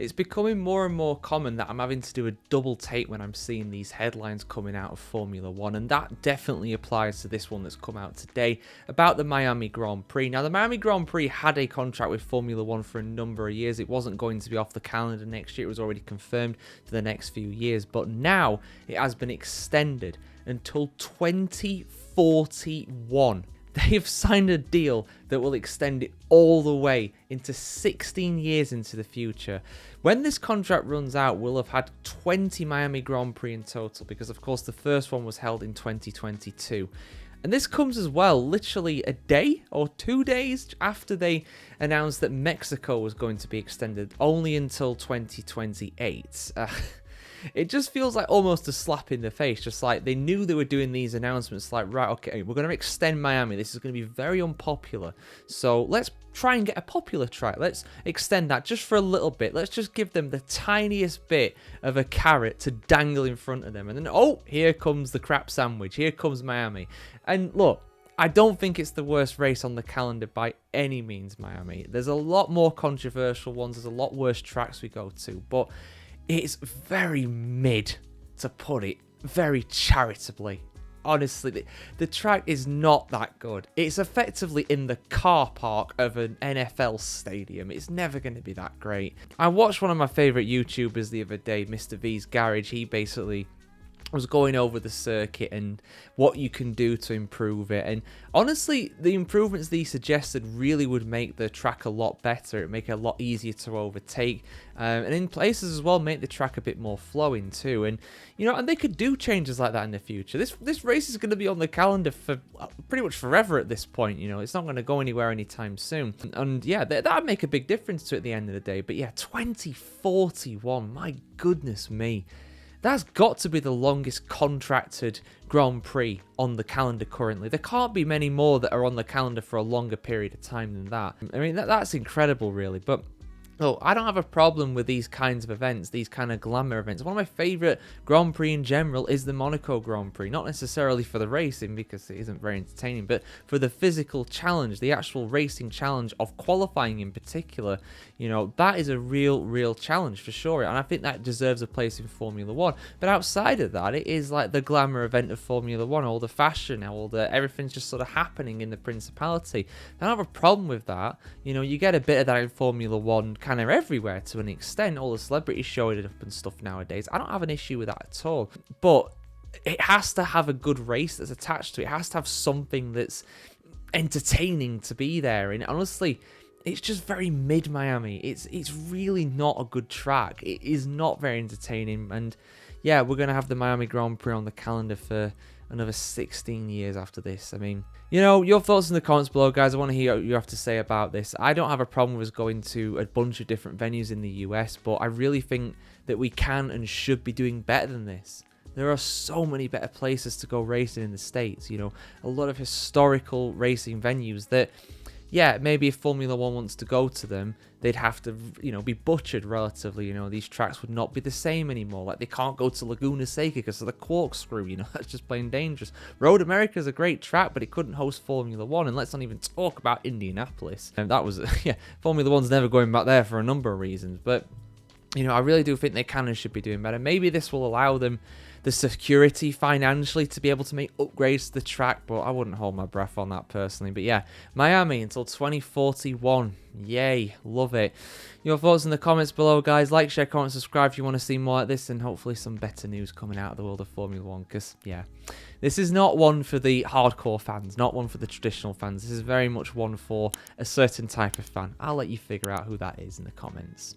it's becoming more and more common that I'm having to do a double take when I'm seeing these headlines coming out of Formula 1, and that definitely applies to this one that's come out today about the Miami Grand Prix. Now, the Miami Grand Prix had a contract with Formula 1 for a number of years. It wasn't going to be off the calendar next year. It was already confirmed for the next few years, but now it has been extended until 2041. They have signed a deal that will extend it all the way into 16 years into the future. When this contract runs out, we'll have had 20 Miami Grand Prix in total, because of course the first one was held in 2022. And this comes as well literally a day or 2 days after they announced that Mexico was going to be extended only until 2028. It just feels like almost a slap in the face. Just like they knew they were doing these announcements like, right, okay, we're going to extend Miami. This is going to be very unpopular. So let's try and get a popular track. Let's extend that just for a little bit. Let's just give them the tiniest bit of a carrot to dangle in front of them. And then, oh, here comes the crap sandwich. Here comes Miami. And look, I don't think it's the worst race on the calendar by any means, Miami. There's a lot more controversial ones. There's a lot worse tracks we go to. But it's very mid, to put it very charitably. Honestly, the track is not that good. It's effectively in the car park of an NFL stadium. It's never going to be that great. I watched one of my favourite YouTubers the other day, Mr. V's Garage. He basically was going over the circuit and what you can do to improve it, and honestly the improvements that he suggested really would make the track a lot better. It'd make it a lot easier to overtake, and in places as well make the track a bit more flowing too. And you know, and they could do changes like that in the future. This race is going to be on the calendar for pretty much forever at this point. You know, it's not going to go anywhere anytime soon, and yeah, that'd make a big difference to it at the end of the day. But yeah, 2041, my goodness me. That's got to be the longest contracted Grand Prix on the calendar currently. There can't be many more that are on the calendar for a longer period of time than that. I mean, that's incredible, really. But oh, I don't have a problem with these kinds of events, these kind of glamour events. One of my favourite Grand Prix in general is the Monaco Grand Prix. Not necessarily for the racing, because it isn't very entertaining, but for the physical challenge, the actual racing challenge of qualifying in particular. You know, that is a real challenge for sure. And I think that deserves a place in Formula 1. But outside of that, it is like the glamour event of Formula 1. All the fashion, everything's just sort of happening in the Principality. I don't have a problem with that. You know, you get a bit of that in Formula 1 kind of everywhere to an extent. All the celebrities showing it up and stuff nowadays. I don't have an issue with that at all. But it has to have a good race that's attached to it. It has to have something that's entertaining to be there. And honestly, it's just very mid Miami. It's really not a good track. It is not very entertaining. And yeah, we're going to have the Miami Grand Prix on the calendar for another 16 years after this. I mean, you know, your thoughts in the comments below, guys. I want to hear what you have to say about this. I don't have a problem with us going to a bunch of different venues in the US, but I really think that we can and should be doing better than this. There are so many better places to go racing in the States, you know, a lot of historical racing venues that, yeah, maybe if Formula 1 wants to go to them, they'd have to, you know, be butchered relatively. You know, these tracks would not be the same anymore. Like, they can't go to Laguna Seca because of the corkscrew, you know, that's just plain dangerous. Road America is a great track, but it couldn't host Formula 1, and let's not even talk about Indianapolis. And that was, yeah, Formula 1's never going back there for a number of reasons, but, you know, I really do think they can and should be doing better. Maybe this will allow them the security financially to be able to make upgrades to the track, but I wouldn't hold my breath on that personally. But yeah, Miami until 2041. Yay, love it. Your thoughts in the comments below, guys. Like, share, comment, subscribe if you want to see more like this, and hopefully some better news coming out of the world of Formula 1, because yeah, this is not one for the hardcore fans, not one for the traditional fans. This is very much one for a certain type of fan. I'll let you figure out who that is in the comments.